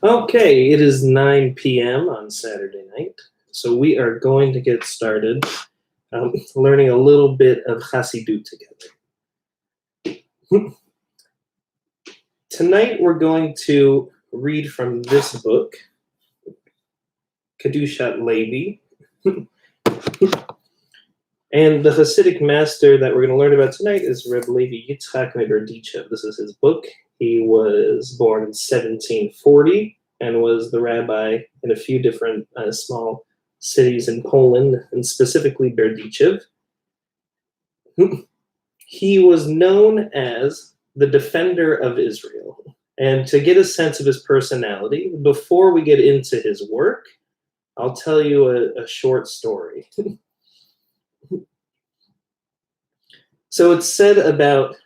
Okay, it is 9 p.m. on Saturday night, so we are going to get started learning a little bit of Hasidut together. Tonight we're going to read from this book, Kedushat Levi. And the Hasidic master that we're going to learn about tonight is Rabbi Levi Yitzchak Meberdichev. This is his book. He was born in 1740 and was the rabbi in a few different small cities in Poland, and specifically Berdichev. He was known as the defender of Israel. And to get a sense of his personality, before we get into his work, I'll tell you a short story. So it's said about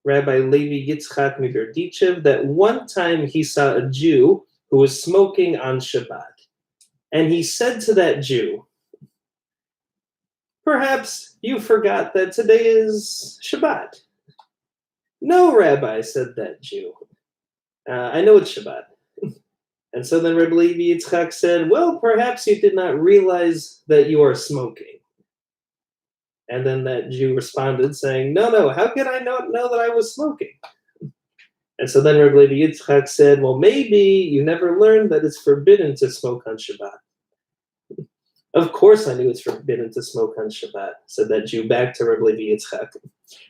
Rabbi Levi Yitzchak Meberdichev that one time he saw a Jew who was smoking on Shabbat. And he said to that Jew, "Perhaps you forgot that today is Shabbat." "No, Rabbi," said that Jew. "I know it's Shabbat." And so then Rabbi Levi Yitzchak said, "Well, perhaps you did not realize that you are smoking." And then that Jew responded saying, No, how could I not know that I was smoking?" And so then Rabbi Levi Yitzchak said, "Well, maybe you never learned that it's forbidden to smoke on Shabbat." "Of course I knew it's forbidden to smoke on Shabbat," said that Jew back to Rabbi Levi Yitzchak.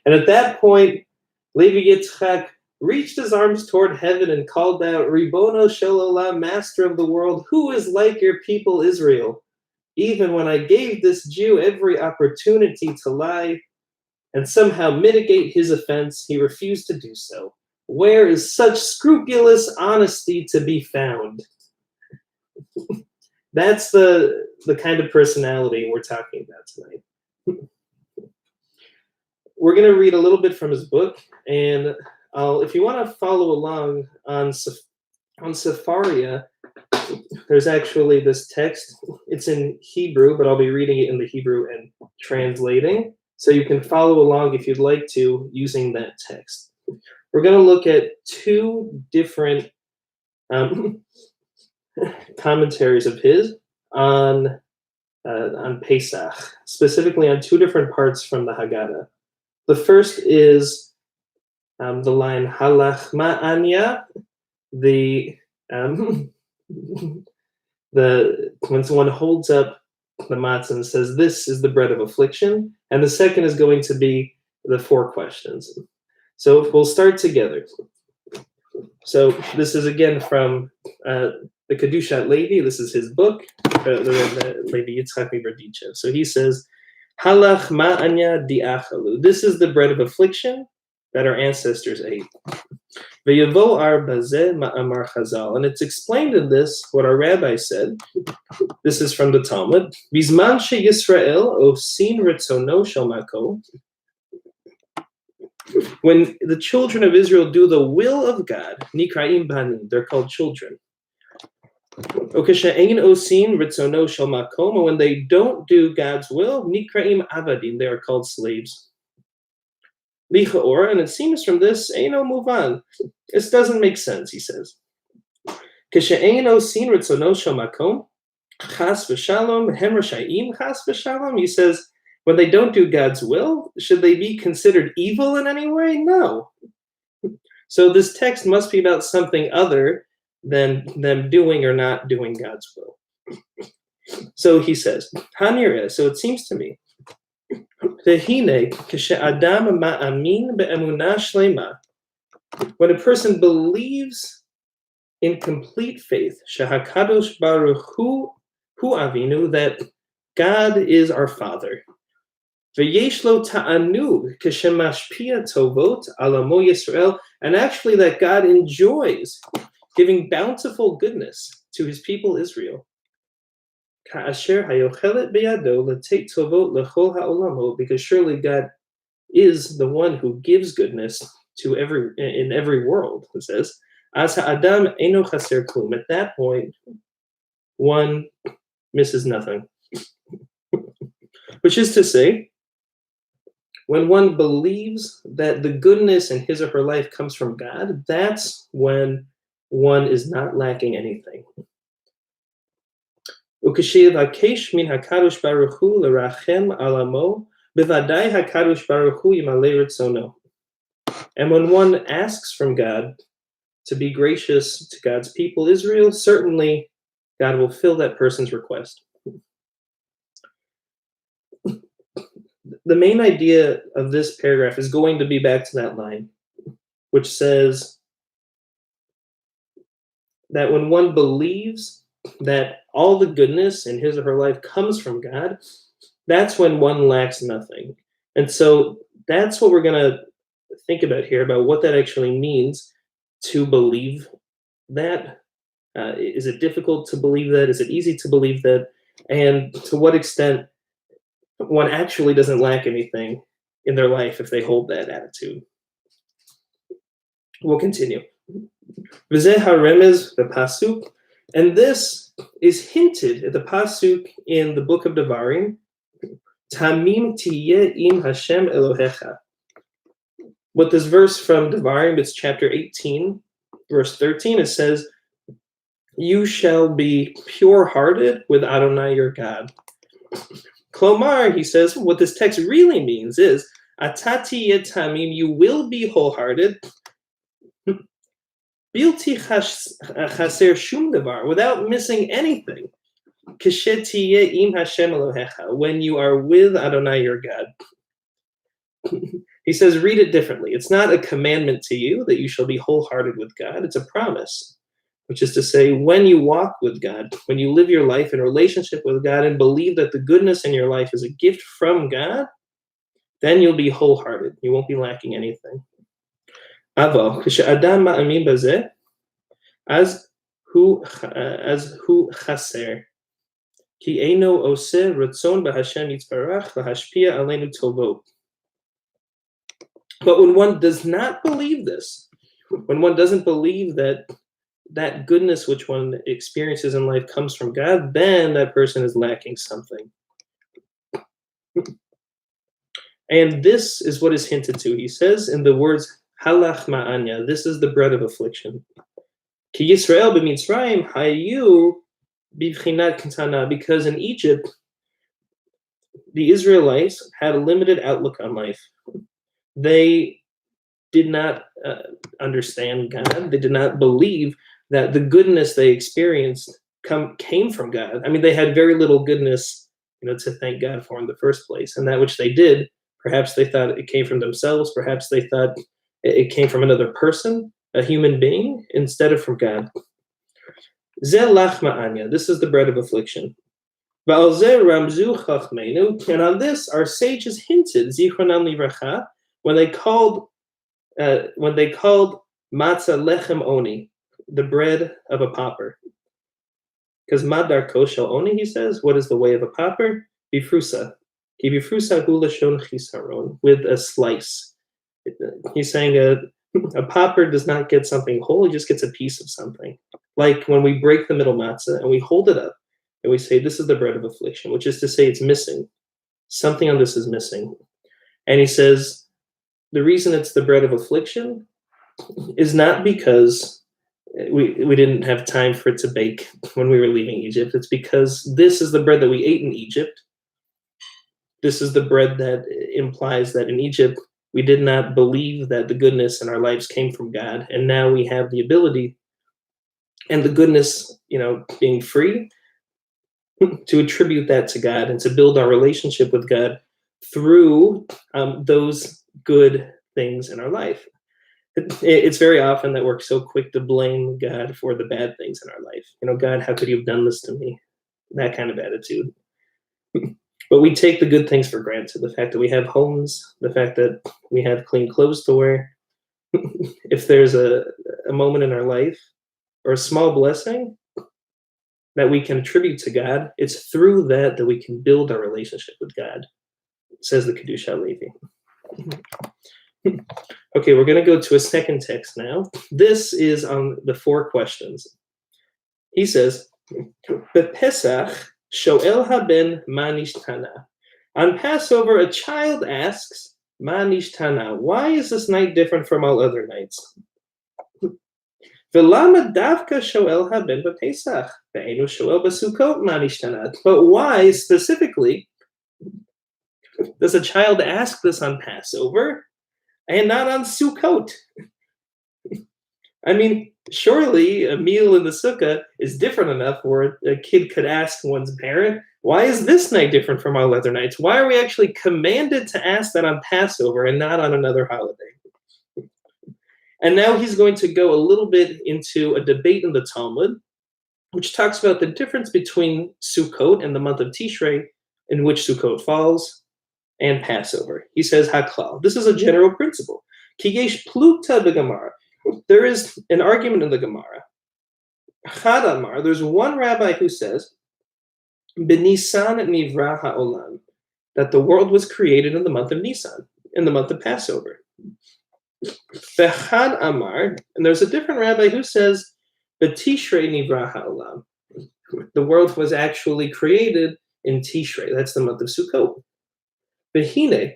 And at that point, Levi Yitzchak reached his arms toward heaven and called out, "Ribono shel olam, master of the world, who is like your people Israel? Even when I gave this Jew every opportunity to lie and somehow mitigate his offense, he refused to do so. Where is such scrupulous honesty to be found?" That's the kind of personality we're talking about tonight. We're going to read a little bit from his book, and if you want to follow along on Sefaria, there's actually this text. It's in Hebrew, but I'll be reading it in the Hebrew and translating, so you can follow along if you'd like to using that text. We're going to look at two different commentaries of his on Pesach, specifically on two different parts from the Haggadah. The first is the line Halach Ma'anya, when someone holds up the matzah and says, "This is the bread of affliction," and the second is going to be the four questions. So we'll start together. So this is again from the Kedushat Levi. This is his book, the Levi Yitzchak Meberdichev. So he says, "Halach ma'anya di'achalu." This is the bread of affliction that our ancestors ate. V'yavo ar bazeh ma'amar chazal. And it's explained in this what our rabbi said. This is from the Talmud. Bizman she Yisrael osin retzono shel makom. When the children of Israel do the will of God, nikraim banim, they're called children. Okeshe'ein osin retzono shel makom. And when they don't do God's will, nikraim avadim, they are called slaves. Lichaor, and it seems from this, eino muvan. This doesn't make sense, he says. Keshe'ein osin retzono shel makom, chas v'shalom, hem rashayim chas v'shalom. He says, when they don't do God's will, should they be considered evil in any way? No. So this text must be about something other than them doing or not doing God's will. So he says, Hanire, so it seems to me, when a person believes in complete faith, Shehakadosh Baruch Hu Avinu, that God is our Father, V'yeshlo ta'anug k'shemashpia tovot ala mo Yisrael, and actually that God enjoys giving bountiful goodness to his people Israel. Ka'asher hayochelet beyado l'teit tovot l'chol ha'olamo, because surely God is the one who gives goodness to in every world. It says, as ha'adam eno chaser klum. At that point, one misses nothing. Which is to say, when one believes that the goodness in his or her life comes from God, that's when one is not lacking anything. Ukashivakesh min hakadosh baruch hu lerachem alamo, bevadai hakadosh baruch hu yimalei ritzono. And when one asks from God to be gracious to God's people, Israel, certainly God will fill that person's request. The main idea of this paragraph is going to be back to that line, which says that when one believes that all the goodness in his or her life comes from God, that's when one lacks nothing. And so that's what we're going to think about here, about what that actually means to believe that. Is it difficult to believe that? Is it easy to believe that? And to what extent one actually doesn't lack anything in their life if they hold that attitude. We'll continue. V'zeh haremez v'pasuk, and this is hinted at the pasuk in the book of Devarim. Tamim tiyeh im Hashem Elohecha. What this verse from Devarim, it's chapter 18, verse 13. It says, "You shall be pure-hearted with Adonai your God." Klomar, he says, what this text really means is, Atati yetamim, you will be wholehearted, bilti chaser shum devar, without missing anything. Kishetiyeh im Hashem Elohecha, when you are with Adonai your God. He says, read it differently. It's not a commandment to you that you shall be wholehearted with God. It's a promise. Which is to say, when you walk with God, when you live your life in relationship with God and believe that the goodness in your life is a gift from God, then you'll be wholehearted. You won't be lacking anything. Avo, k'she'adam ma'amim bazeh, as hu chaser, ki eino oseh ratzon b'Hashem yitzbarach v'hashpia aleinu tovot. But when one does not believe this, when one doesn't believe that goodness which one experiences in life comes from God, then that person is lacking something. And this is what is hinted to. He says in the words, halach ma'anya, this is the bread of affliction. Ki Yisrael b'Mitzrayim hayu b'bchinat katana, because in Egypt, the Israelites had a limited outlook on life. They did not understand God. They did not believe that the goodness they experienced came from God. I mean, they had very little goodness, to thank God for in the first place. And that which they did, perhaps they thought it came from themselves. Perhaps they thought it came from another person, a human being, instead of from God. Zeh lachma anya. This is the bread of affliction. Va'al ramzu chachmeinu. And on this, our sages hinted, zichronam livracha, when they called matzah lechem oni, the bread of a pauper. Because madar koshel oni, he says, what is the way of a pauper? Bifrusa. Ki bifrusa hu lashon chisaron, with a slice. He's saying a pauper does not get something whole, he just gets a piece of something. Like when we break the middle matzah and we hold it up and we say, this is the bread of affliction, which is to say it's missing. Something on this is missing. And he says, the reason it's the bread of affliction is not because we didn't have time for it to bake when we were leaving Egypt. It's because this is the bread that we ate in Egypt. This is the bread that implies that in Egypt, we did not believe that the goodness in our lives came from God. And now we have the ability and the goodness, being free, to attribute that to God and to build our relationship with God through those good things in our life. It's very often that we're so quick to blame God for the bad things in our life. God, how could you have done this to me? That kind of attitude. But we take the good things for granted. The fact that we have homes, the fact that we have clean clothes to wear. If there's a moment in our life or a small blessing that we can attribute to God, it's through that we can build our relationship with God, says the Kedusha Levi. Okay, we're going to go to a second text now. This is on the 4 questions. He says, Bepesach shoel haben ma nishtana. On Passover, a child asks, ma nishtana, why is this night different from all other nights? V'lama davka shoel haben b'Pesach ve'enu shoel b'Sukkot ma nishtanat. But why specifically does a child ask this on Passover and not on Sukkot? I mean, surely a meal in the sukkah is different enough where a kid could ask one's parent, why is this night different from all other nights? Why are we actually commanded to ask that on Passover and not on another holiday? And now he's going to go a little bit into a debate in the Talmud, which talks about the difference between Sukkot and the month of Tishrei, in which Sukkot falls, and Passover. He says, Haklal. This is a general principle. Kigesh plukta b'Gemara. There is an argument in the Gemara. Chad Amar, there's one rabbi who says, B'Nisan nivra ha'olam, that the world was created in the month of Nisan, in the month of Passover. V'chad Amar, and there's a different rabbi who says, B'Tishrei nivra ha'olam, the world was actually created in Tishrei, that's the month of Sukkot. V'hine,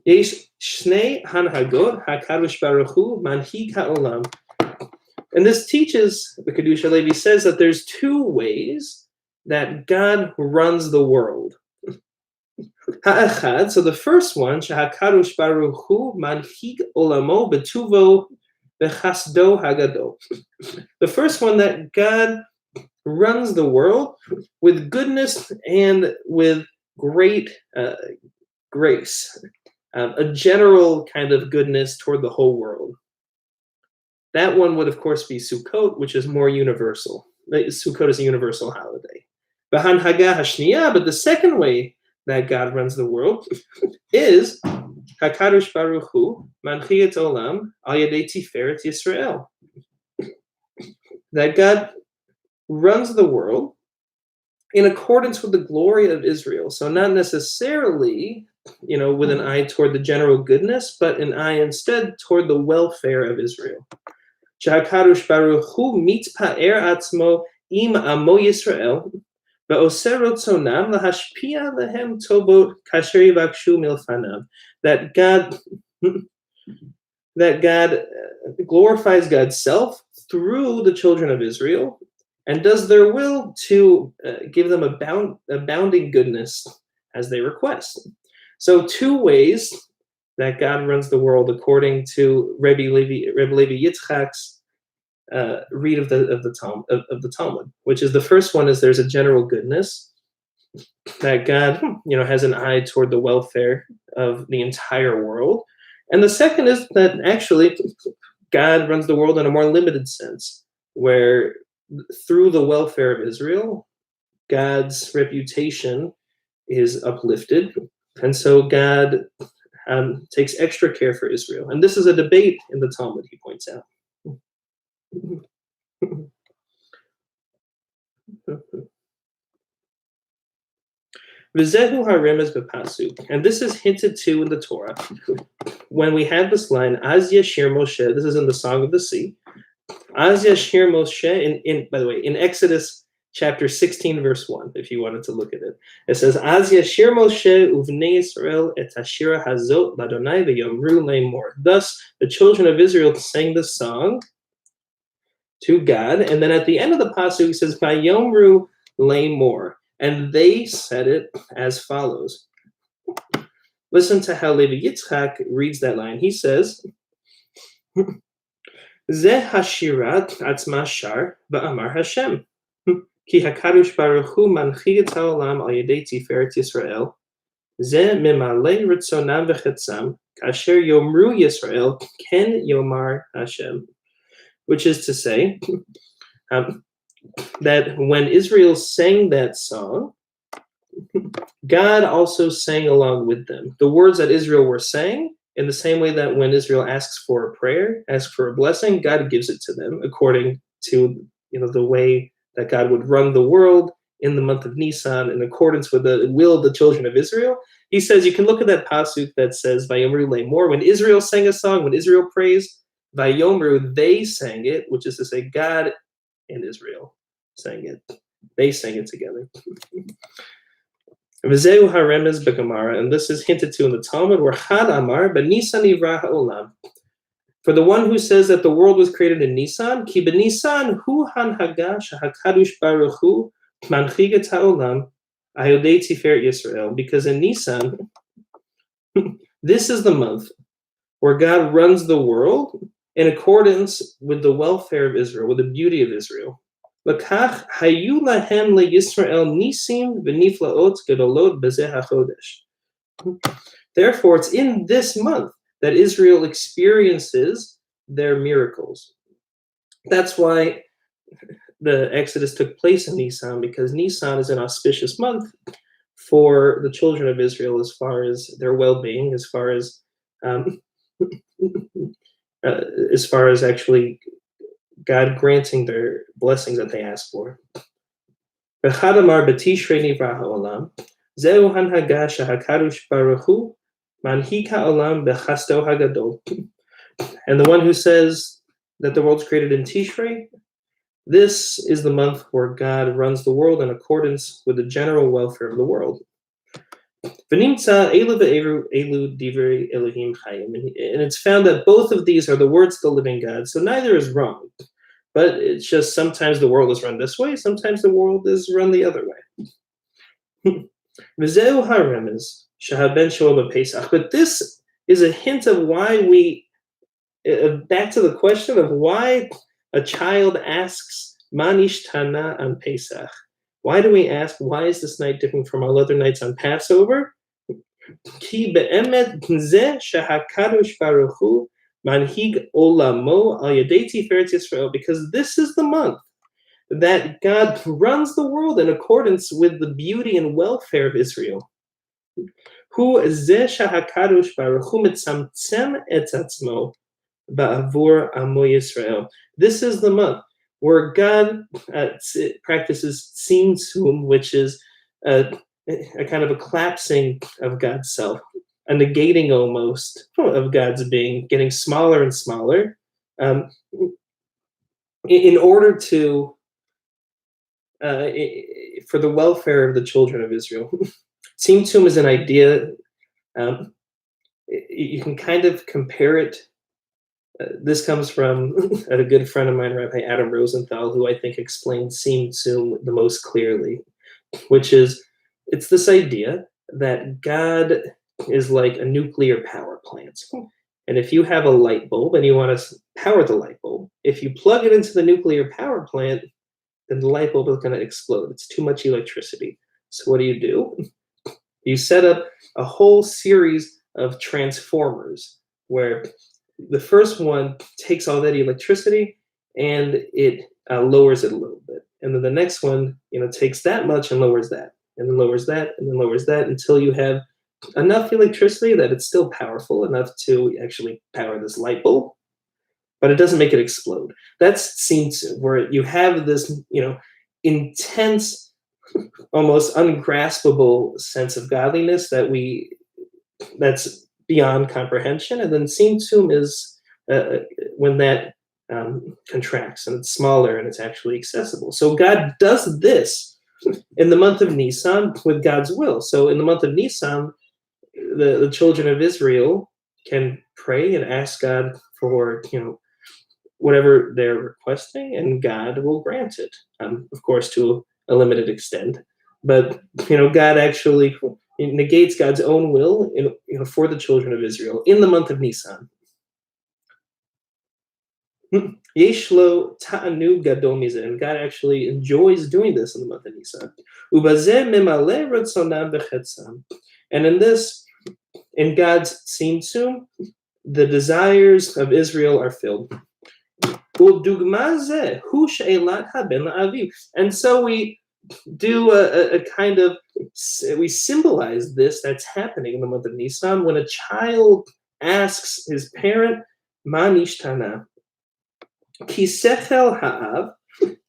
yesh shnei hanhagot hakadosh baruch hu manhig ha'olam. And this teaches, the Kedusha Levi says that there's two ways that God runs the world. Ha'achad, so the first one, shehakadosh baruch hu manhig olamo betuvo v'chasdo hagado. The first one, that God runs the world with goodness and with great grace, a general kind of goodness toward the whole world. That one would, of course, be Sukkot, which is more universal. Sukkot is a universal holiday. But the second way that God runs the world is Hakadosh Baruch Hu Manchi et Olam Al Yadei Tiferet Yisrael. That God runs the world in accordance with the glory of Israel. So not necessarily, with an eye toward the general goodness, but an eye instead toward the welfare of Israel. Shehakadosh Baruch Hu mitpaer atzmo im amo Yisrael ve'oser rotzonam lahashpia lehem tobot kasher yivakshu milfanav. That God glorifies God's self through the children of Israel and does their will to give them abounding goodness as they request. So two ways that God runs the world according to Rabbi Levi Yitzchak's read of the Talmud, which is the first one is there's a general goodness that God has an eye toward the welfare of the entire world, and the second is that actually God runs the world in a more limited sense, where through the welfare of Israel, God's reputation is uplifted, and so God takes extra care for Israel. And this is a debate in the Talmud, he points out. V'zehu haremes b'pasuk, and this is hinted to in the Torah when we have this line, Az Yashir Moshe. This is in the Song of the Sea. Az Yashir Moshe, by the way, in Exodus chapter 16, verse 1, if you wanted to look at it. It says, Az Yashir Moshe uvnei Yisrael et hashira hazot ladonai v'yomru le'mor. Thus, the children of Israel sang the song to God, and then at the end of the pasuk, it says, v'yomru le'mor, and they said it as follows. Listen to how Levi Yitzchak reads that line. He says, Zeh hashirat atzma shar va'amar Hashem. Ki hakadosh baruch hu manchi et ha'olam al yedei tiferet Yisrael. Zeh mimalei ritzonam v'chetzam kasher yomru Yisrael ken yomar Hashem. Which is to say, that when Israel sang that song, God also sang along with them. The words that Israel were saying, in the same way that when Israel asks for a prayer, asks for a blessing, God gives it to them according to the way that God would run the world in the month of Nisan in accordance with the will of the children of Israel. He says, you can look at that pasuk that says, Vayomru le'mor, when Israel sang a song, when Israel praised, Vayomru, they sang it, which is to say God and Israel sang it. They sang it together. V'zeu haremes b'Gemara, and this is hinted to in the Talmud, where Chad Amar b'Nisan nivra ha'olam. For the one who says that the world was created in Nisan, ki b'Nisan hu hanhaga shehakadosh baruch hu manchig et ha'olam ayodei tiferet Yisrael. Because in Nisan, this is the month where God runs the world in accordance with the welfare of Israel, with the beauty of Israel. L'kach hayu lahem leYisrael nisim v'niflaot gedolot b'zeh hachodesh. Therefore, it's in this month that Israel experiences their miracles. That's why the Exodus took place in Nisan, because Nisan is an auspicious month for the children of Israel as far as their well-being, as far as actually God granting their blessings that they ask for. V'chadamar b'tishrei nivra ha'olam, zeu hanhaga shehakadosh baruch hu manhig ha'olam b'chasto hagadol. And the one who says that the world's created in Tishrei, this is the month where God runs the world in accordance with the general welfare of the world. V'nimtza elu ve'eru elu divrei Elohim chayim. And it's found that both of these are the words of the living God, so neither is wrong. But it's just sometimes the world is run this way, sometimes the world is run the other way. V'zeu haremez shehaben shoel b'Pesach. But this is a hint of why we, back to the question of why a child asks Manish Tana on Pesach. Why do we ask, why is this night different from all other nights on Passover? Ki be'emet zeh shehakadosh baruch hu manhig olamo al yadei tiferet Yisrael. Because this is the month that God runs the world in accordance with the beauty and welfare of Israel. Hu zeh shehakadosh baruch hu mitzamtzem et atzmo ba'avur amo Yisrael. This is the month where God practices tzimtzum, which is a kind of a collapsing of God's self, a negating almost of God's being, getting smaller and smaller, in order to, for the welfare of the children of Israel. Tzimtzum is an idea, you can kind of compare it. This comes from a good friend of mine, Rabbi Adam Rosenthal, who I think explains tzimtzum the most clearly, which is, it's this idea that God is like a nuclear power plant. And if you have a light bulb and you want to power the light bulb, if you plug it into the nuclear power plant, then the light bulb is going to explode. It's too much electricity. So what do? You set up a whole series of transformers where the first one takes all that electricity and it lowers it a little bit. And then the next one, takes that much and lowers that, and then lowers that, and then lowers that, until you have enough electricity that it's still powerful enough to actually power this light bulb, but it doesn't make it explode. That's tzimtzum, where you have this, intense, almost ungraspable sense of godliness that's beyond comprehension. And then tzimtzum is when that contracts and it's smaller and it's actually accessible. So God does this in the month of Nisan with God's will. So in the month of Nisan, the children of Israel can pray and ask God for whatever they're requesting, and God will grant it. Of course, to a limited extent, but God actually negates God's own will for the children of Israel in the month of Nisan. Yeshlo ta'anu gadol mizeh, and God actually enjoys doing this in the month of Nisan. Ubazeh memale ratzonam v'chetzam, and in God's tzimtzum, the desires of Israel are filled. And so we do a kind of, we symbolize this that's happening in the month of Nisan when a child asks his parent, Ma nishtana? Ki sechel ha'av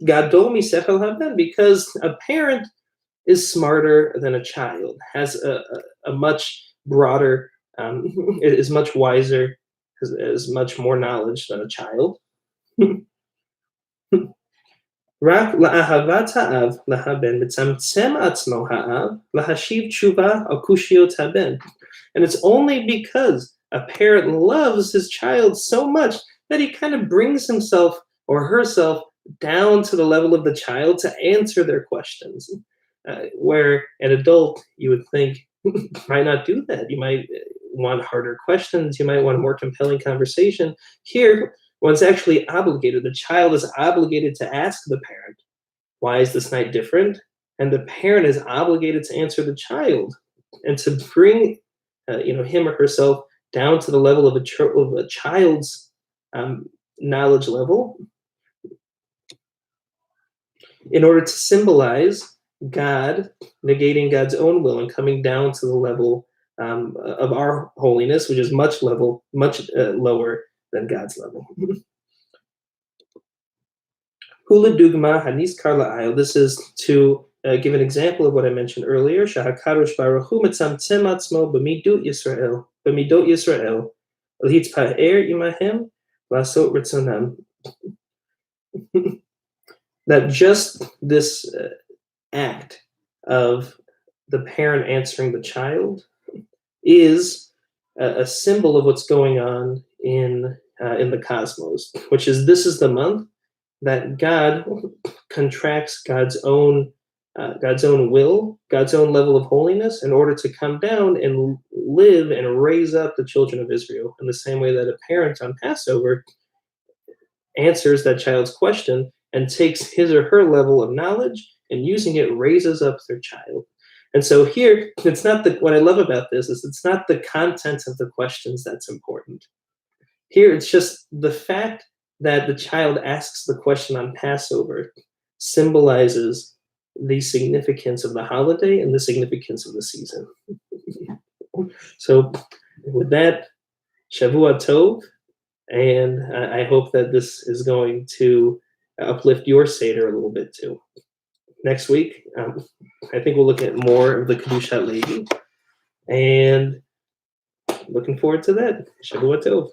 gadol mi sechel haben, because a parent is smarter than a child, has a much broader, is much wiser, has much more knowledge than a child. Rak la'ahavat ha'av lahaben mitzamtzem atzmo ha'av lahashiv tshuva al kushiyot haben. And it's only because a parent loves his child so much that he kind of brings himself or herself down to the level of the child to answer their questions. Where an adult, you would think, might not do that. You might want harder questions. You might want a more compelling conversation. Here, one's actually obligated. The child is obligated to ask the parent, why is this night different? And the parent is obligated to answer the child and to bring him or herself down to the level of a child's knowledge level in order to symbolize God negating God's own will and coming down to the level of our holiness, which is much lower than God's level. Hula dugma hanis karla. This is to give an example of what I mentioned earlier. Shahakadosh Baruch Hu mitzamtzem atzmo b'midot Yisrael l'hitzpa'er imahem v'asot ritzonam. That just this act of the parent answering the child is a symbol of what's going on in the cosmos, which is this is the month that God contracts God's own will, God's own level of holiness, in order to come down and live and raise up the children of Israel in the same way that a parent on Passover answers that child's question and takes his or her level of knowledge and using it raises up their child. And so here, it's not what I love about this is it's not the content of the questions that's important. Here, it's just the fact that the child asks the question on Passover symbolizes the significance of the holiday and the significance of the season. So with that, Shavua Tov, and I hope that this is going to uplift your Seder a little bit too. Next week, I think we'll look at more of the Kedushat Levi, and looking forward to that. Shavua Tov.